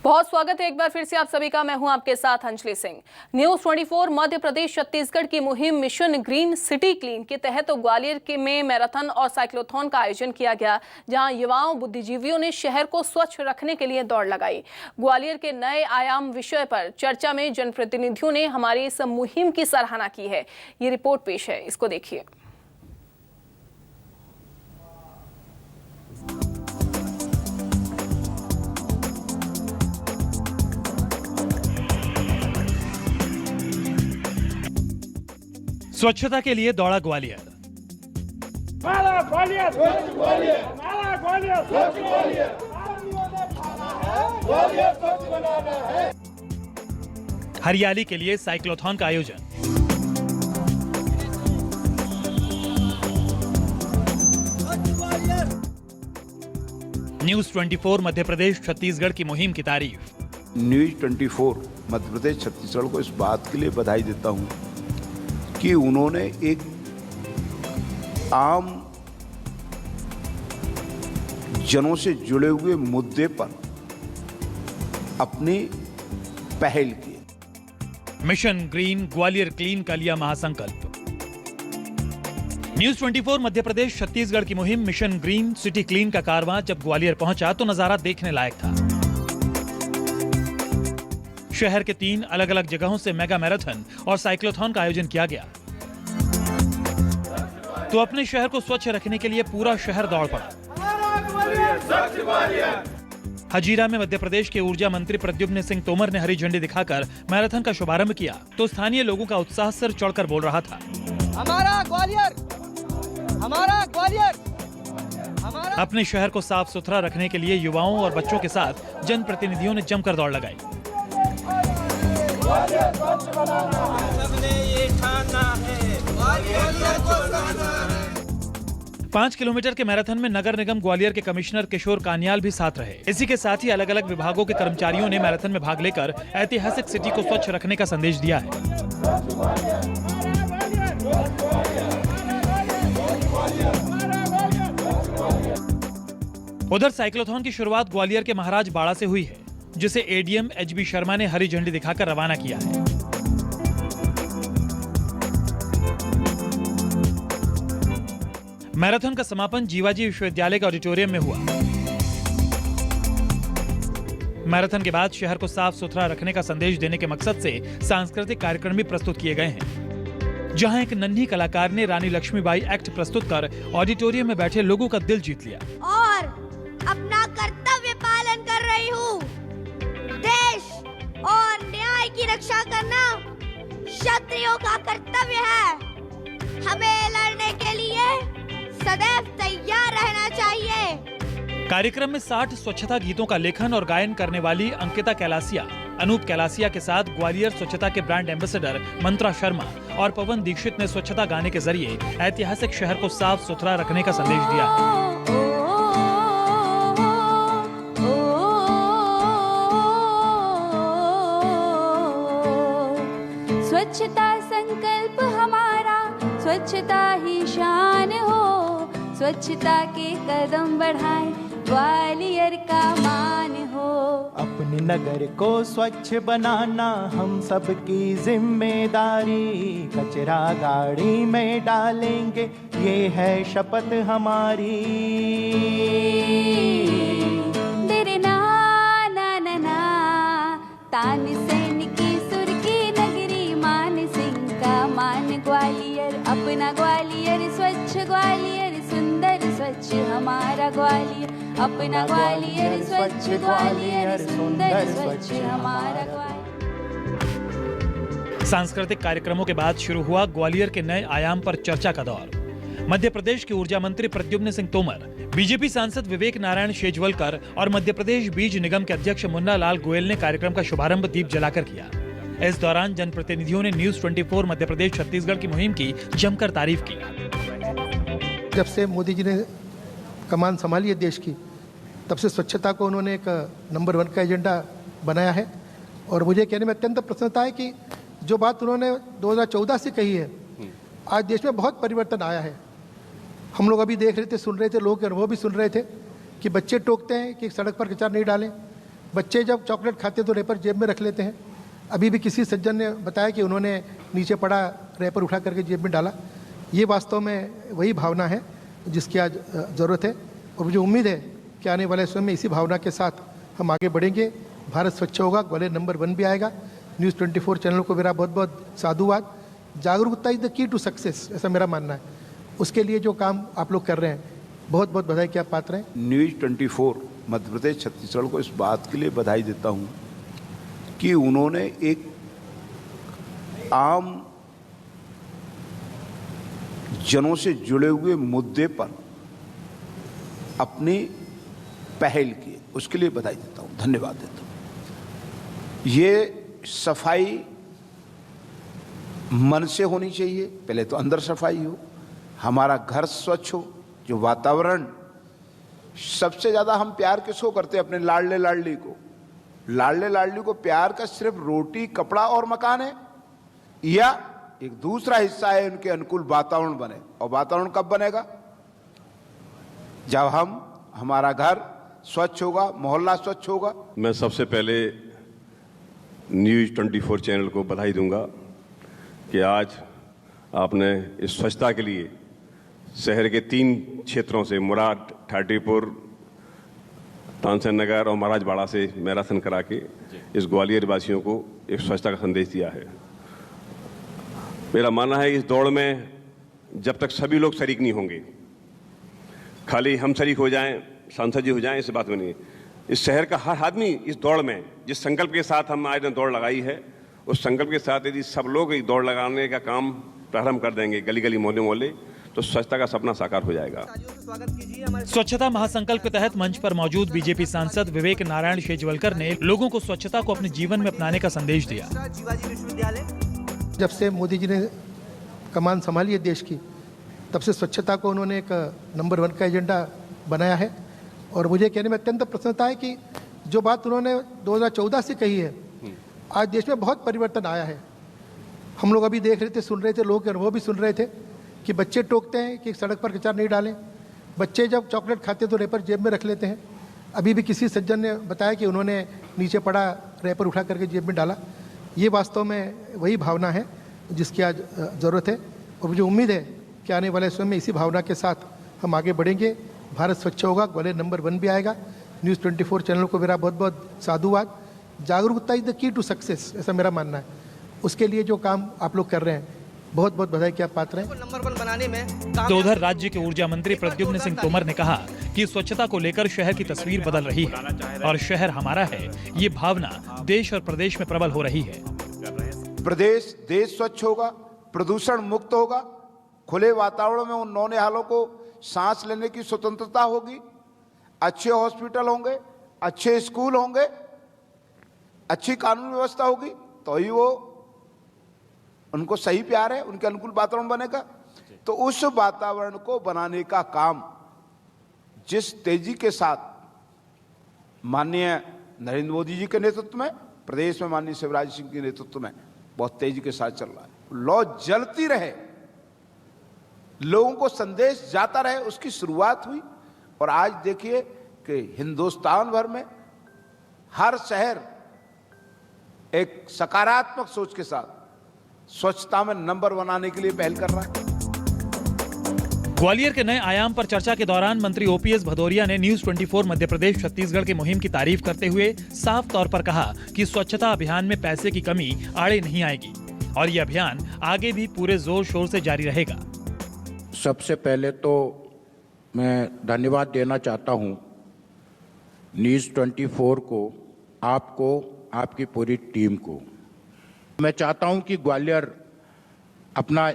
बहुत स्वागत है एक बार फिर से आप सभी का। मैं हूं आपके साथ अंजलि सिंह। न्यूज 24 मध्य प्रदेश छत्तीसगढ़ की मुहिम मिशन ग्रीन सिटी क्लीन के तहत ग्वालियर में मैराथन और साइक्लोथॉन का आयोजन किया गया, जहां युवाओं बुद्धिजीवियों ने शहर को स्वच्छ रखने के लिए दौड़ लगाई। ग्वालियर के नए आयाम विषय पर चर्चा में जनप्रतिनिधियों ने हमारी इस मुहिम की सराहना की है। ये रिपोर्ट पेश है, इसको देखिए। स्वच्छता के लिए दौड़ा ग्वालियर। हमारा ग्वालियर स्वच्छ ग्वालियर, हमारा ग्वालियर स्वच्छ ग्वालियर, ग्वालियर स्वच्छ बनाना है। हरियाली के लिए साइक्लोथॉन का आयोजन। न्यूज 24 मध्य प्रदेश छत्तीसगढ़ की मुहिम की तारीफ। न्यूज 24 मध्य प्रदेश छत्तीसगढ़ को इस बात के लिए बधाई देता हूं कि उन्होंने एक आम जनों से जुड़े हुए मुद्दे पर अपनी पहल की। मिशन ग्रीन ग्वालियर क्लीन का लिया महासंकल्प। न्यूज 24 मध्य प्रदेश छत्तीसगढ़ की मुहिम मिशन ग्रीन सिटी क्लीन का कारवां जब ग्वालियर पहुंचा तो नजारा देखने लायक था। शहर के 3 अलग अलग जगहों से मेगा मैराथन और साइक्लोथॉन का आयोजन किया गया। तो अपने शहर को स्वच्छ रखने के लिए पूरा शहर दौड़ पड़ा। हजीरा में मध्य प्रदेश के ऊर्जा मंत्री प्रद्युम्न सिंह तोमर ने हरी झंडी दिखाकर मैराथन का शुभारंभ किया तो स्थानीय लोगों का उत्साह सिर चढ़कर बोल रहा था, हमारा ग्वालियर, हमारा ग्वालियर, हमारा। अपने शहर को साफ सुथरा रखने के लिए युवाओं और बच्चों के साथ जनप्रतिनिधियों ने जमकर दौड़ लगाई। 5 किलोमीटर के मैराथन में नगर निगम ग्वालियर के कमिश्नर किशोर कानियाल भी साथ रहे। इसी के साथ ही अलग अलग विभागों के कर्मचारियों ने मैराथन में भाग लेकर ऐतिहासिक सिटी को स्वच्छ रखने का संदेश दिया है। उधर साइक्लोथॉन की शुरुआत ग्वालियर के महाराज बाड़ा से हुई है, जिसे एडीएम एचबी शर्मा ने हरी झंडी दिखाकर रवाना किया है। मैराथन का समापन जीवाजी विश्वविद्यालय के ऑडिटोरियम में हुआ। मैराथन के बाद शहर को साफ सुथरा रखने का संदेश देने के मकसद से सांस्कृतिक कार्यक्रम भी प्रस्तुत किए गए हैं, जहां एक नन्ही कलाकार ने रानी लक्ष्मीबाई एक्ट प्रस्तुत कर ऑडिटोरियम में बैठे लोगों का दिल जीत लिया। और अपना कर्तव्य पालन कर रही हूँ। देश और न्याय की रक्षा करना क्षत्रियों का कर्तव्य है। हमें लड़ने के लिए सदैव तैयार रहना चाहिए। कार्यक्रम में 60 स्वच्छता गीतों का लेखन और गायन करने वाली अंकिता कैलासिया, अनूप कैलासिया के साथ ग्वालियर स्वच्छता के ब्रांड एम्बेसडर मंत्रा शर्मा और पवन दीक्षित ने स्वच्छता गाने के जरिए ऐतिहासिक शहर को साफ सुथरा रखने का संदेश दिया। स्वच्छता संकल्प हमारा, स्वच्छता ही शान हो, स्वच्छता के कदम बढ़ाए, ग्वालियर का मान हो। अपने नगर को स्वच्छ बनाना हम सबकी जिम्मेदारी, कचरा गाड़ी में डालेंगे ये है शपथ हमारी। तेरे ना ना ना ना तानसेन की सुर की नगरी, मान सिंह का मान ग्वालियर, अपना ग्वालियर स्वच्छ ग्वालियर, सुंदर स्वच्छ हमारा ग्वालियर, अपना ग्वालियर स्वच्छ ग्वालियर, सुंदर स्वच्छ हमारा ग्वालियर। सांस्कृतिक कार्यक्रमों के बाद शुरू हुआ ग्वालियर के नए आयाम पर चर्चा का दौर। मध्य प्रदेश के ऊर्जा मंत्री प्रद्युम्न सिंह तोमर, बीजेपी सांसद विवेक नारायण शेजवलकर और मध्य प्रदेश बीज निगम के अध्यक्ष मुन्ना लाल गोयल ने कार्यक्रम का शुभारंभ दीप जलाकर किया। इस दौरान जनप्रतिनिधियों ने न्यूज 24 मध्य प्रदेश छत्तीसगढ़ की मुहिम की जमकर तारीफ की। जब से मोदी जी ने कमान संभाली है देश की, तब से स्वच्छता को उन्होंने एक नंबर 1 का एजेंडा बनाया है। और मुझे कहने में अत्यंत प्रसन्नता है कि जो बात उन्होंने 2014 से कही है, आज देश में बहुत परिवर्तन आया है। हम लोग अभी देख रहे थे, सुन रहे थे, लोगों के अनुभव भी सुन रहे थे कि बच्चे टोकते हैं कि सड़क पर कचरा नहीं डालें, बच्चे जब चॉकलेट खाते तो रैपर जेब में रख लेते हैं। अभी भी किसी सज्जन ने बताया कि उन्होंने नीचे पड़ा रैपर उठा करके जेब में डाला। ये वास्तव में वही भावना है जिसकी आज ज़रूरत है, और मुझे उम्मीद है कि आने वाले समय में इसी भावना के साथ हम आगे बढ़ेंगे। भारत स्वच्छ होगा, ग्वालियर नंबर 1 भी आएगा। न्यूज़ 24 चैनल को मेरा बहुत बहुत साधुवाद। जागरूकता is the key to success, ऐसा मेरा मानना है। उसके लिए जो काम आप लोग कर रहे हैं, बहुत बहुत बधाई के आप पात्र हैं। न्यूज़ 24 मध्य प्रदेश छत्तीसगढ़ को इस बात के लिए बधाई देता हूं कि उन्होंने एक आम जनों से जुड़े हुए मुद्दे पर अपनी पहल की, उसके लिए बधाई देता हूं, धन्यवाद देता हूं। ये सफाई मन से होनी चाहिए, पहले तो अंदर सफाई हो, हमारा घर स्वच्छ हो, जो वातावरण। सबसे ज़्यादा हम प्यार किसको करते हैं? अपने लाडले लाडली को। लाडले लाडली को प्यार का सिर्फ रोटी, कपड़ा और मकान है, या एक दूसरा हिस्सा है उनके अनुकूल वातावरण बने। और वातावरण कब बनेगा? जब हमारा घर स्वच्छ होगा, मोहल्ला स्वच्छ होगा। मैं सबसे पहले न्यूज़ 24 चैनल को बधाई दूंगा कि आज आपने इस स्वच्छता के लिए शहर के 3 क्षेत्रों से, मुराद, ठाटीपुर, तानसेन नगर और महाराजवाड़ा से मैराथन करा के इस ग्वालियर वासियों को एक स्वच्छता का संदेश दिया है। मेरा मानना है इस दौड़ में जब तक सभी लोग शरीक नहीं होंगे, खाली हम शरीक हो जाएं, सांसद जी हो जाएं, इस बात में नहीं। इस शहर का हर आदमी इस दौड़ में, जिस संकल्प के साथ हम आज ने दौड़ लगाई है, उस संकल्प के साथ यदि सब लोग इस दौड़ लगाने का काम प्रारंभ कर देंगे, गली गली, मोहल्ले मोहल्ले, तो स्वच्छता का सपना साकार हो जाएगा। स्वच्छता महासंकल्प के तहत मंच पर मौजूद बीजेपी सांसद विवेक नारायण शेजवलकर ने लोगों को स्वच्छता को अपने जीवन में अपनाने का संदेश दिया। जब से मोदी जी ने कमान संभाली है देश की, तब से स्वच्छता को उन्होंने एक नंबर 1 का एजेंडा बनाया है। और मुझे कहने में अत्यंत प्रसन्नता है कि जो बात उन्होंने 2014 से कही है, आज देश में बहुत परिवर्तन आया है। हम लोग अभी देख रहे थे, सुन रहे थे, लोगों के अनुभव भी सुन रहे थे कि बच्चे टोकते हैं कि सड़क पर कचरा नहीं डालें। बच्चे जब चॉकलेट खाते तो रैपर जेब में रख लेते हैं। अभी भी किसी सज्जन ने बताया कि उन्होंने नीचे पड़ा रैपर उठा करके जेब में डाला। ये वास्तव में वही भावना है जिसकी आज ज़रूरत है, और मुझे उम्मीद है कि आने वाले समय में इसी भावना के साथ हम आगे बढ़ेंगे। भारत स्वच्छ होगा, ग्वालियर नंबर 1 भी आएगा। न्यूज़ 24 चैनल को मेरा बहुत बहुत साधुवाद। जागरूकता is the key to success, ऐसा मेरा मानना है। उसके लिए जो काम आप लोग कर रहे हैं, बहुत बहुत बधाई के आप पात्र हैं। नंबर 1 बनाने में तो उधर राज्य के ऊर्जा मंत्री प्रद्युम्न सिंह तोमर ने कहा कि स्वच्छता को लेकर शहर की तस्वीर बदल रही है और शहर हमारा है, ये भावना देश और प्रदेश में प्रबल हो रही है। देश स्वच्छ होगा, प्रदूषण मुक्त होगा, खुले वातावरण में उन नौनिहालों को सांस लेने की स्वतंत्रता होगी, अच्छे हॉस्पिटल होंगे, अच्छे स्कूल होंगे, अच्छी कानून व्यवस्था होगी, तो ही वो उनको सही प्यार है, उनके अनुकूल वातावरण बनेगा। तो उस वातावरण को बनाने का काम जिस तेजी के साथ माननीय नरेंद्र मोदी जी के नेतृत्व में, प्रदेश में माननीय शिवराज सिंह के नेतृत्व में बहुत तेजी के साथ चल रहा है, लौ जलती रहे, लोगों को संदेश जाता रहे, उसकी शुरुआत हुई। और आज देखिए कि हिंदुस्तान भर में हर शहर एक सकारात्मक सोच के साथ स्वच्छता में नंबर 1 आने के लिए पहल कर रहा है। ग्वालियर के नए आयाम पर चर्चा के दौरान मंत्री ओपीएस भदौरिया ने न्यूज़ 24 मध्य प्रदेश छत्तीसगढ़ की मुहिम की तारीफ करते हुए साफ तौर पर कहा कि स्वच्छता अभियान में पैसे की कमी आड़े नहीं आएगी और ये अभियान आगे भी पूरे जोर शोर से जारी रहेगा। सबसे पहले तो मैं धन्यवाद देना चाहता हूं न्यूज़ 24 को, आपको, आपकी पूरी टीम को। मैं चाहता हूं कि ग्वालियर अपना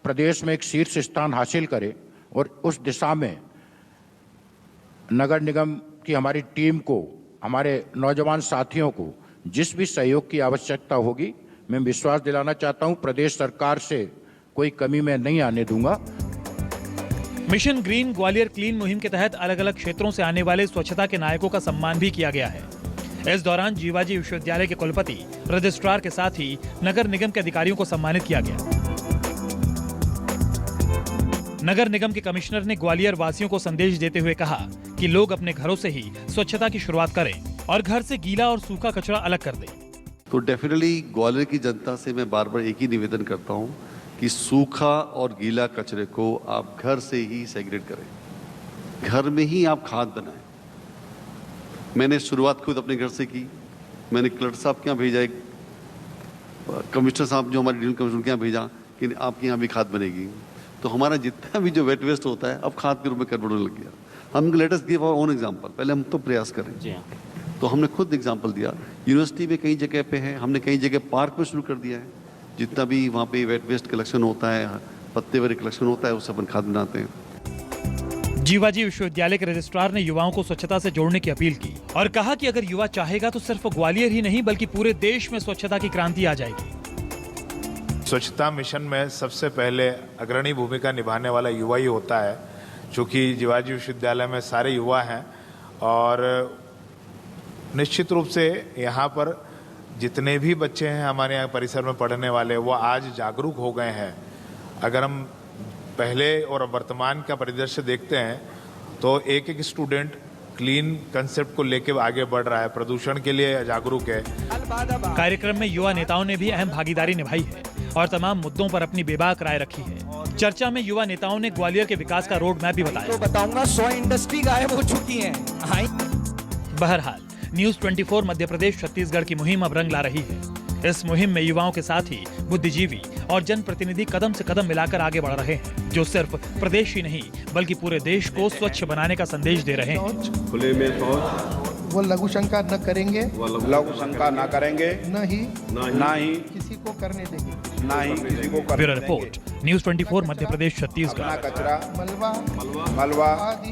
प्रदेश में एक शीर्ष स्थान हासिल करे और उस दिशा में नगर निगम की हमारी टीम को, हमारे नौजवान साथियों को जिस भी सहयोग की आवश्यकता होगी, मैं विश्वास दिलाना चाहता हूं प्रदेश सरकार से कोई कमी मैं नहीं आने दूंगा। मिशन ग्रीन ग्वालियर क्लीन मुहिम के तहत अलग अलग क्षेत्रों से आने वाले स्वच्छता के नायकों का सम्मान भी किया गया है। इस दौरान जीवाजी विश्वविद्यालय के कुलपति, रजिस्ट्रार के साथ ही नगर निगम के अधिकारियों को सम्मानित किया गया। नगर निगम के कमिश्नर ने ग्वालियर वासियों को संदेश देते हुए कहा कि लोग अपने घरों से ही स्वच्छता की शुरुआत करें और घर से गीला और सूखा कचरा अलग कर दें। तो डेफिनेटली ग्वालियर की जनता से मैं बार बार एक ही निवेदन करता हूं कि सूखा और गीला कचरे को आप घर से ही सेग्रेगेट करें, घर में ही आप खाद बनाएं। मैंने शुरुआत खुद अपने घर से की। मैंने कलेक्टर साहब के यहाँ भेजा, एक कमिश्नर साहब जो हमारे डिविजनल कमिश्नर के यहाँ भेजा कि आपके यहाँ भी खाद बनेगी। तो हमारा जितना भी जो वेट वेस्ट होता है अब खाद के रूप में कन्वर्ट होने लग गया। हम let us give our own example, पहले हम तो प्रयास करें। तो हमने खुद एग्जांपल दिया। यूनिवर्सिटी में कई जगह पे है, हमने कई जगह पार्क में शुरू कर दिया है। जितना भी वहाँ पे वेट वेस्ट कलेक्शन होता है, पत्ते वगैरह कलेक्शन होता है, उससे अपन खाद बनाते हैं। जीवाजी विश्वविद्यालय के रजिस्ट्रार ने युवाओं को स्वच्छता से जोड़ने की अपील की और कहा कि अगर युवा चाहेगा तो सिर्फ ग्वालियर ही नहीं बल्कि पूरे देश में स्वच्छता की क्रांति आ जाएगी। स्वच्छता मिशन में सबसे पहले अग्रणी भूमिका निभाने वाला युवा ही होता है। चूँकि जीवाजी विश्वविद्यालय में सारे युवा हैं और निश्चित रूप से यहाँ पर जितने भी बच्चे हैं हमारे यहाँ परिसर में पढ़ने वाले, वो आज जागरूक हो गए हैं। अगर हम पहले और वर्तमान का परिदृश्य देखते हैं तो एक एक स्टूडेंट क्लीन कंसेप्ट को लेकर आगे बढ़ रहा है, प्रदूषण के लिए जागरूक है। कार्यक्रम में युवा नेताओं ने भी अहम भागीदारी निभाई है और तमाम मुद्दों पर अपनी बेबाक राय रखी है। चर्चा में युवा नेताओं ने ग्वालियर के विकास का रोड मैप भी बताया। बताऊंगा 100 इंडस्ट्री गायब हो चुकी हैं। बहरहाल न्यूज 24 मध्य प्रदेश छत्तीसगढ़ की मुहिम अब रंग ला रही है। इस मुहिम में युवाओं के साथ ही बुद्धिजीवी और जनप्रतिनिधि कदम से कदम मिलाकर आगे बढ़ रहे हैं, जो सिर्फ प्रदेश ही नहीं बल्कि पूरे देश को स्वच्छ बनाने का संदेश दे रहे हैं। खुले में शौच वो लघु शंका न करेंगे, लघु शंका न करेंगे, न ही किसी को करने देंगे, ना ही किसी को करने bureau report news 24 Madhya Pradesh Chhattisgarh. कचरा मलबा मलबा आदि